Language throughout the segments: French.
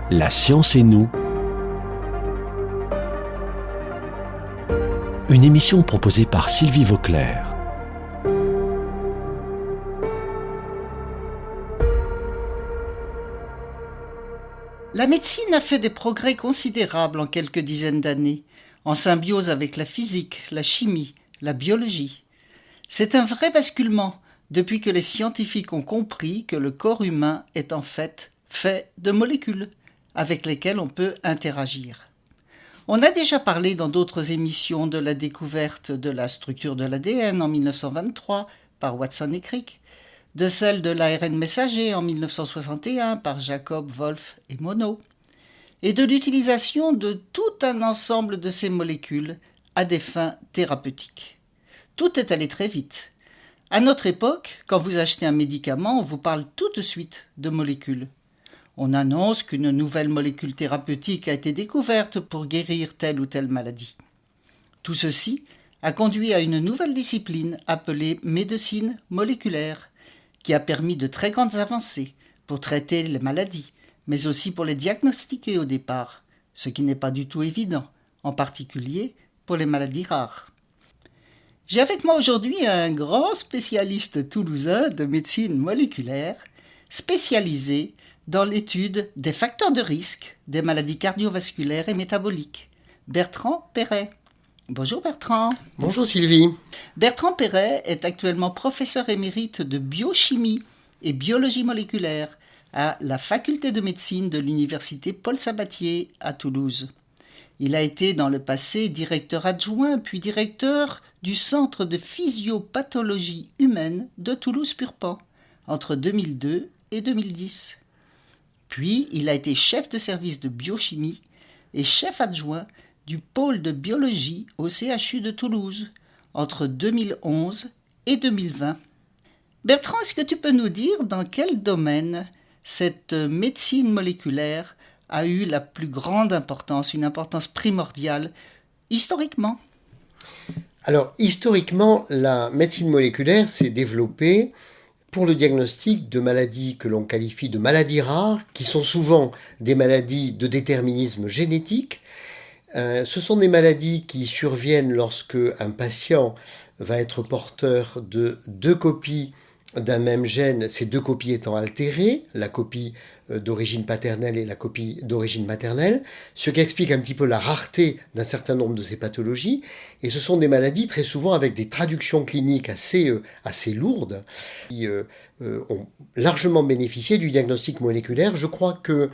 La science et nous. Une émission proposée par Sylvie Vauclair. La médecine a fait des progrès considérables en quelques dizaines d'années, en symbiose avec la physique, la chimie, la biologie. C'est un vrai basculement depuis que les scientifiques ont compris que le corps humain est en fait de molécules avec lesquelles on peut interagir. On a déjà parlé dans d'autres émissions de la découverte de la structure de l'ADN en 1923 par Watson et Crick, de celle de l'ARN messager en 1961 par Jacob, Wolf et Monod, et de l'utilisation de tout un ensemble de ces molécules à des fins thérapeutiques. Tout est allé très vite. À notre époque, quand vous achetez un médicament, on vous parle tout de suite de molécules. On annonce qu'une nouvelle molécule thérapeutique a été découverte pour guérir telle ou telle maladie. Tout ceci a conduit à une nouvelle discipline appelée médecine moléculaire, qui a permis de très grandes avancées pour traiter les maladies, mais aussi pour les diagnostiquer au départ, ce qui n'est pas du tout évident, en particulier pour les maladies rares. J'ai avec moi aujourd'hui un grand spécialiste toulousain de médecine moléculaire, spécialisé dans l'étude des facteurs de risque des maladies cardiovasculaires et métaboliques, Bertrand Perret. Bonjour Bertrand. Bonjour Sylvie. Bertrand Perret est actuellement professeur émérite de biochimie et biologie moléculaire à la faculté de médecine de l'université Paul Sabatier à Toulouse. Il a été dans le passé directeur adjoint puis directeur du Centre de physiopathologie humaine de Toulouse-Purpan entre 2002 et 2010. Puis il a été chef de service de biochimie et chef adjoint du pôle de biologie au CHU de Toulouse entre 2011 et 2020. Bertrand, est-ce que tu peux nous dire dans quel domaine cette médecine moléculaire a eu la plus grande importance, une importance primordiale, historiquement? Alors, historiquement, la médecine moléculaire s'est développée pour le diagnostic de maladies que l'on qualifie de maladies rares, qui sont souvent des maladies de déterminisme génétique. Ce sont des maladies qui surviennent lorsque un patient va être porteur de deux copies d'un même gène, ces deux copies étant altérées, la copie d'origine paternelle et la copie d'origine maternelle, ce qui explique un petit peu la rareté d'un certain nombre de ces pathologies. Et ce sont des maladies très souvent avec des traductions cliniques assez lourdes, qui ont largement bénéficié du diagnostic moléculaire. Je crois que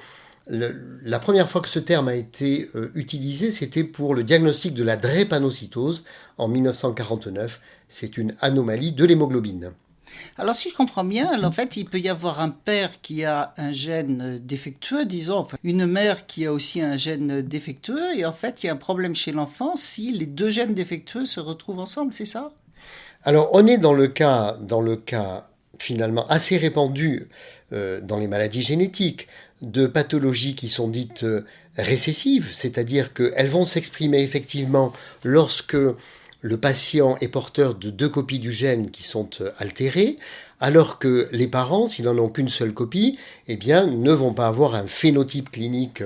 la première fois que ce terme a été utilisé, c'était pour le diagnostic de la drépanocytose en 1949. C'est une anomalie de l'hémoglobine. Alors si je comprends bien, en fait, il peut y avoir un père qui a un gène défectueux, disons, enfin, une mère qui a aussi un gène défectueux, et en fait, il y a un problème chez l'enfant si les deux gènes défectueux se retrouvent ensemble, c'est ça? Alors, on est dans le cas finalement assez répandu dans les maladies génétiques de pathologies qui sont dites récessives, c'est-à-dire qu'elles vont s'exprimer effectivement lorsque le patient est porteur de deux copies du gène qui sont altérées, alors que les parents, s'ils n'en ont qu'une seule copie, eh bien, ne vont pas avoir un phénotype clinique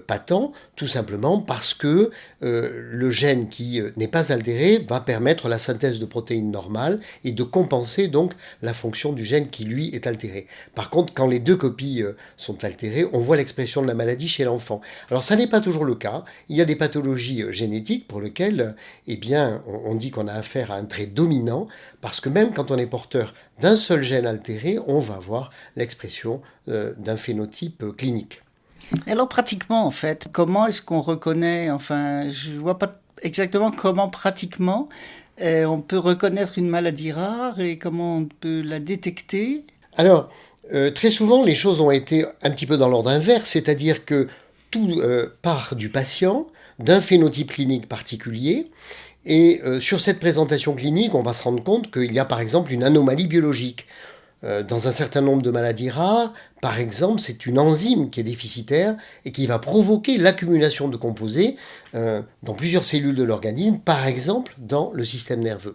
patent, tout simplement parce que le gène qui n'est pas altéré va permettre la synthèse de protéines normales et de compenser donc la fonction du gène qui, lui, est altéré. Par contre, quand les deux copies sont altérées, on voit l'expression de la maladie chez l'enfant. Alors, ça n'est pas toujours le cas. Il y a des pathologies génétiques pour lesquelles, eh bien, on dit qu'on a affaire à un trait dominant, parce que même quand on est porteur d'un seul gène altéré, on va avoir l'expression d'un phénotype clinique. Alors pratiquement, en fait, comment est-ce qu'on reconnaît, enfin, je ne vois pas exactement comment pratiquement on peut reconnaître une maladie rare et comment on peut la détecter? Alors, très souvent, les choses ont été un petit peu dans l'ordre inverse, c'est-à-dire que tout part du patient, d'un phénotype clinique particulier, et sur cette présentation clinique, on va se rendre compte qu'il y a par exemple une anomalie biologique. Dans un certain nombre de maladies rares, par exemple, c'est une enzyme qui est déficitaire et qui va provoquer l'accumulation de composés dans plusieurs cellules de l'organisme, par exemple dans le système nerveux.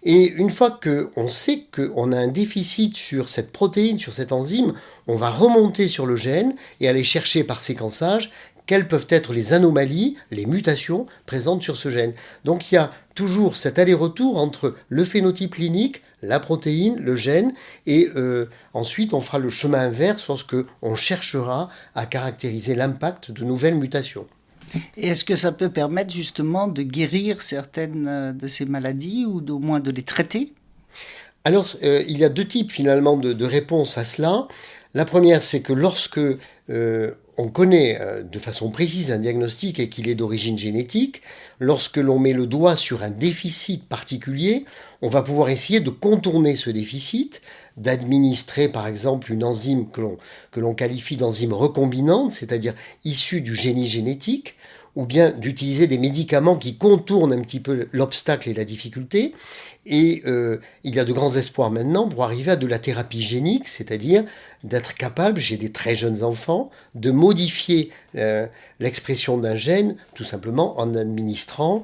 Et une fois qu'on sait qu'on a un déficit sur cette protéine, sur cette enzyme, on va remonter sur le gène et aller chercher par séquençage quelles peuvent être les anomalies, les mutations présentes sur ce gène. Donc il y a toujours cet aller-retour entre le phénotype clinique, la protéine, le gène, et ensuite on fera le chemin inverse lorsque on cherchera à caractériser l'impact de nouvelles mutations. Et est-ce que ça peut permettre justement de guérir certaines de ces maladies ou au moins de les traiter? Alors, il y a deux types finalement de réponses à cela. La première, c'est que lorsque on connaît de façon précise un diagnostic et qu'il est d'origine génétique, lorsque l'on met le doigt sur un déficit particulier, on va pouvoir essayer de contourner ce déficit, d'administrer par exemple une enzyme que l'on qualifie d'enzyme recombinante, c'est-à-dire issue du génie génétique, ou bien d'utiliser des médicaments qui contournent un petit peu l'obstacle et la difficulté. Et il y a de grands espoirs maintenant pour arriver à de la thérapie génique, c'est-à-dire d'être capable, chez des très jeunes enfants, de modifier l'expression d'un gène, tout simplement en administrant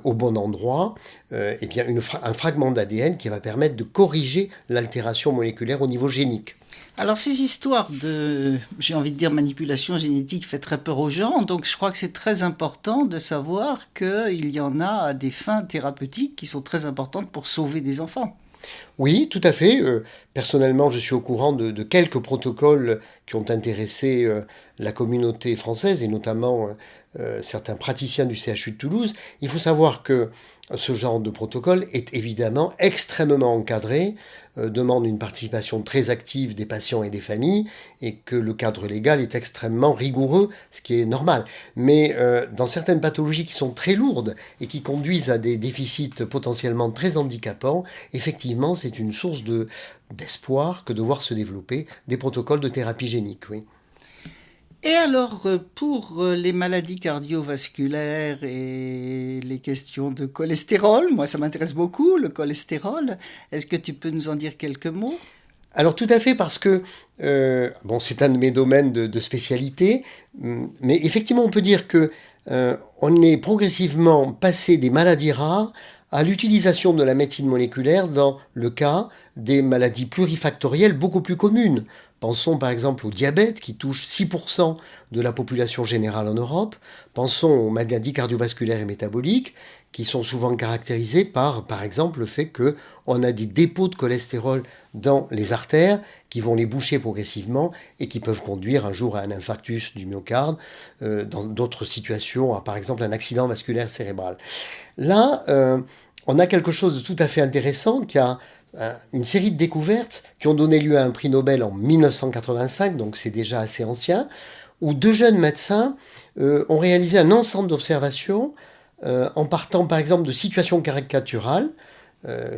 au bon endroit eh bien un fragment d'ADN qui va permettre de corriger l'altération moléculaire au niveau génique. Alors ces histoires de, j'ai envie de dire, manipulation génétique fait très peur aux gens, donc je crois que c'est très important de savoir qu'il y en a à des fins thérapeutiques qui sont très importantes pour sauver des enfants. Oui, tout à fait. Personnellement, je suis au courant de quelques protocoles qui ont intéressé la communauté française et notamment certains praticiens du CHU de Toulouse. Il faut savoir que ce genre de protocole est évidemment extrêmement encadré, demande une participation très active des patients et des familles, et que le cadre légal est extrêmement rigoureux, ce qui est normal. Mais dans certaines pathologies qui sont très lourdes et qui conduisent à des déficits potentiellement très handicapants, effectivement, c'est une source d'espoir que de voir se développer des protocoles de thérapie génique, oui. Et alors, pour les maladies cardiovasculaires et les questions de cholestérol, moi ça m'intéresse beaucoup, le cholestérol, est-ce que tu peux nous en dire quelques mots? Alors tout à fait, parce que bon, c'est un de mes domaines de spécialité, mais effectivement on peut dire que on est progressivement passé des maladies rares à l'utilisation de la médecine moléculaire dans le cas des maladies plurifactorielles beaucoup plus communes. Pensons par exemple au diabète qui touche 6% de la population générale en Europe. Pensons aux maladies cardiovasculaires et métaboliques qui sont souvent caractérisées par exemple le fait qu'on a des dépôts de cholestérol dans les artères qui vont les boucher progressivement et qui peuvent conduire un jour à un infarctus du myocarde, dans d'autres situations à par exemple un accident vasculaire cérébral. Là, on a quelque chose de tout à fait intéressant qui a une série de découvertes qui ont donné lieu à un prix Nobel en 1985, donc c'est déjà assez ancien, où deux jeunes médecins ont réalisé un ensemble d'observations en partant par exemple de situations caricaturales,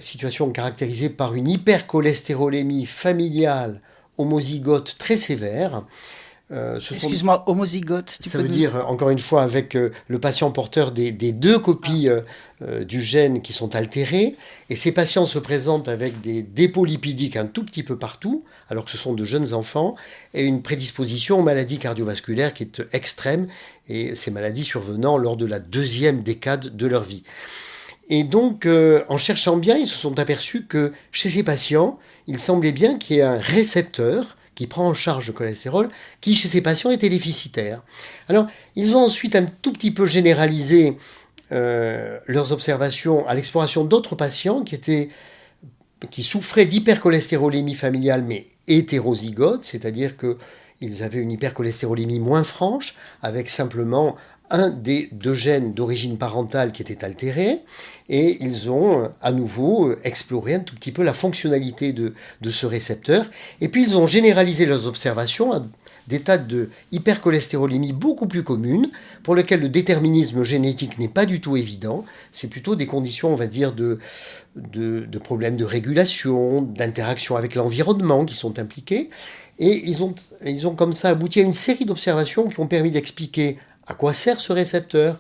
situations caractérisées par une hypercholestérolémie familiale homozygote très sévère. Excuse-moi, homozygote, ça veut dire, encore une fois, avec le patient porteur des deux copies du gène qui sont altérées, et ces patients se présentent avec des dépôts lipidiques un tout petit peu partout, alors que ce sont de jeunes enfants, et une prédisposition aux maladies cardiovasculaires qui est extrême, et ces maladies survenant lors de la deuxième décade de leur vie. Et donc, en cherchant bien, ils se sont aperçus que chez ces patients, il semblait bien qu'il y ait un récepteur qui prend en charge le cholestérol, qui chez ces patients était déficitaire. Alors, ils ont ensuite un tout petit peu généralisé leurs observations à l'exploration d'autres patients qui souffraient d'hypercholestérolémie familiale, mais hétérozygote, c'est-à-dire qu'ils avaient une hypercholestérolémie moins franche, avec simplement un des deux gènes d'origine parentale qui était altéré, et ils ont à nouveau exploré un tout petit peu la fonctionnalité de ce récepteur, et puis ils ont généralisé leurs observations à des tas de hypercholestérolémie beaucoup plus communes, pour lesquelles le déterminisme génétique n'est pas du tout évident, c'est plutôt des conditions, on va dire, de problèmes de régulation, d'interaction avec l'environnement qui sont impliqués, et ils ont comme ça abouti à une série d'observations qui ont permis d'expliquer à quoi sert ce récepteur,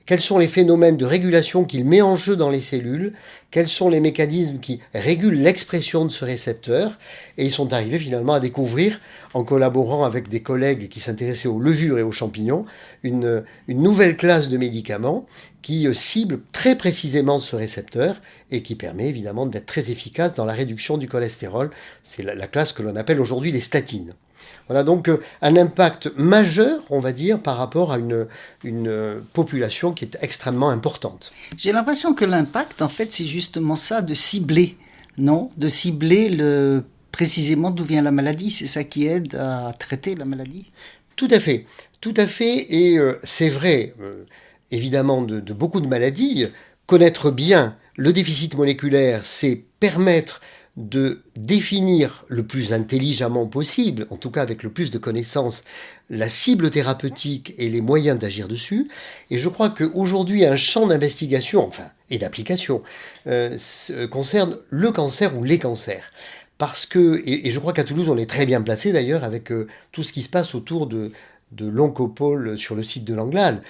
quels sont les phénomènes de régulation qu'il met en jeu dans les cellules, quels sont les mécanismes qui régulent l'expression de ce récepteur. Et ils sont arrivés finalement à découvrir, en collaborant avec des collègues qui s'intéressaient aux levures et aux champignons, une nouvelle classe de médicaments qui cible très précisément ce récepteur et qui permet évidemment d'être très efficace dans la réduction du cholestérol. C'est la classe que l'on appelle aujourd'hui les statines. Voilà donc un impact majeur, on va dire, par rapport à une population qui est extrêmement importante. J'ai l'impression que l'impact, en fait, c'est justement ça, de cibler, non ? De cibler précisément d'où vient la maladie. C'est ça qui aide à traiter la maladie ? Tout à fait. Et c'est vrai, évidemment, de beaucoup de maladies. Connaître bien le déficit moléculaire, c'est permettre de définir le plus intelligemment possible, en tout cas avec le plus de connaissances, la cible thérapeutique et les moyens d'agir dessus. Et je crois qu'aujourd'hui, un champ d'investigation, et d'application, concerne le cancer ou les cancers. Parce que, et je crois qu'à Toulouse, on est très bien placé d'ailleurs avec tout ce qui se passe autour de l'Oncopole sur le site de l'Anglade,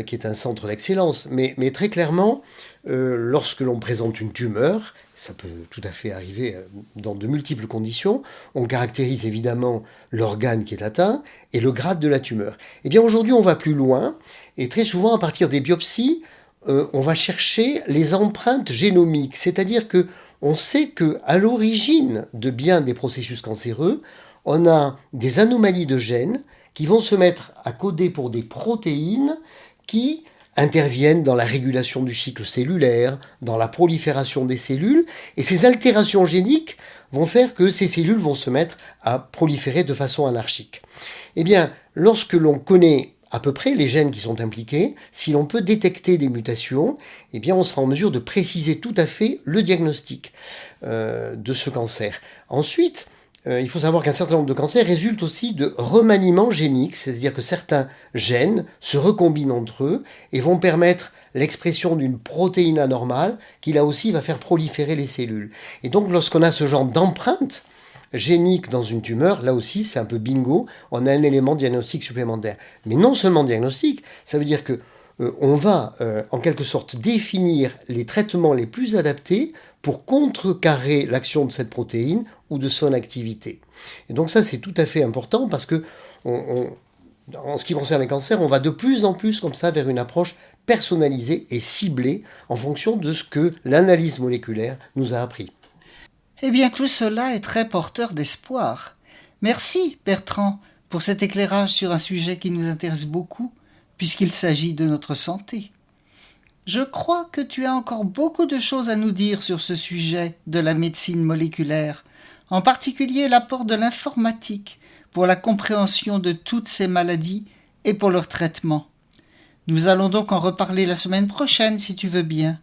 qui est un centre d'excellence. Mais très clairement, lorsque l'on présente une tumeur, ça peut tout à fait arriver dans de multiples conditions, on caractérise évidemment l'organe qui est atteint et le grade de la tumeur. Eh bien aujourd'hui, on va plus loin et très souvent, à partir des biopsies, on va chercher les empreintes génomiques, c'est-à-dire que on sait qu'à l'origine de bien des processus cancéreux, on a des anomalies de gènes qui vont se mettre à coder pour des protéines qui interviennent dans la régulation du cycle cellulaire, dans la prolifération des cellules, et ces altérations géniques vont faire que ces cellules vont se mettre à proliférer de façon anarchique. Eh bien, lorsque l'on connaît à peu près les gènes qui sont impliqués, si l'on peut détecter des mutations, eh bien on sera en mesure de préciser tout à fait le diagnostic de ce cancer. Ensuite, il faut savoir qu'un certain nombre de cancers résultent aussi de remaniements géniques, c'est-à-dire que certains gènes se recombinent entre eux et vont permettre l'expression d'une protéine anormale qui là aussi va faire proliférer les cellules. Et donc lorsqu'on a ce genre d'empreinte génique dans une tumeur, là aussi c'est un peu bingo, on a un élément diagnostique supplémentaire. Mais non seulement diagnostic, ça veut dire que on va en quelque sorte définir les traitements les plus adaptés pour contrecarrer l'action de cette protéine ou de son activité. Et donc ça c'est tout à fait important parce que en ce qui concerne les cancers, on va de plus en plus comme ça vers une approche personnalisée et ciblée en fonction de ce que l'analyse moléculaire nous a appris. Eh bien tout cela est très porteur d'espoir. Merci Bertrand pour cet éclairage sur un sujet qui nous intéresse beaucoup puisqu'il s'agit de notre santé. Je crois que tu as encore beaucoup de choses à nous dire sur ce sujet de la médecine moléculaire, en particulier l'apport de l'informatique pour la compréhension de toutes ces maladies et pour leur traitement. Nous allons donc en reparler la semaine prochaine si tu veux bien.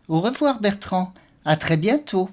Au revoir Bertrand, à très bientôt.